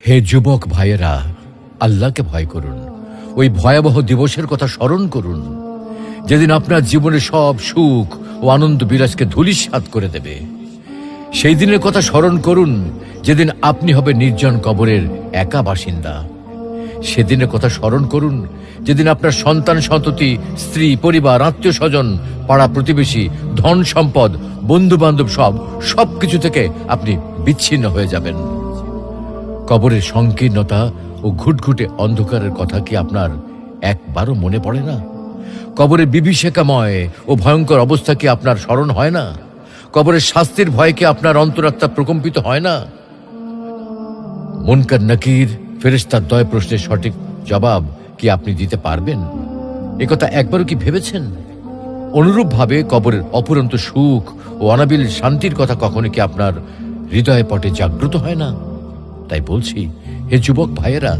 হে যুবক ভাইয়েরা, আল্লাহকে ভয় করুন। ওই ভয়াবহ দিবসের কথা স্মরণ করুন, যেদিন আপনার জীবনে সব সুখ ও আনন্দ বিলাসকে ধূলিসাৎ করে দেবে। সেই দিনের কথা স্মরণ করুন, যেদিন আপনি হবে নির্জন কবরের একা বাসিন্দা। সেদিনের কথা স্মরণ করুন, যেদিন আপনার সন্তান সন্ততি, স্ত্রী, পরিবার, আত্মীয় স্বজন, পাড়া প্রতিবেশী, ধন সম্পদ, বন্ধু বান্ধব সবকিছু থেকে আপনি বিচ্ছিন্ন হয়ে যাবেন। কবরের সংকীর্ণতা ও ঘুটঘুটে অন্ধকারের কথা কি আপনার একবারও মনে পড়ে না? কবরের বিভীষিকাময় ও ভয়ঙ্কর অবস্থা কি আপনার স্মরণ হয় না? কবরের শাস্তির ভয় কি আপনার অন্তরাত্মা প্রকম্পিত হয় না? মুনকার নাকির ফেরেশতার দয় প্রশ্নের সঠিক জবাব কি আপনি দিতে পারবেন? একথা একবারও কি ভেবেছেন? অনুরূপভাবে কবরের অপুরন্ত সুখ ও অনাবিল শান্তির কথা কখনো কি আপনার হৃদয় পটে জাগ্রত হয় না? তাই বলছি, হে যুবক ভাইয়েরা,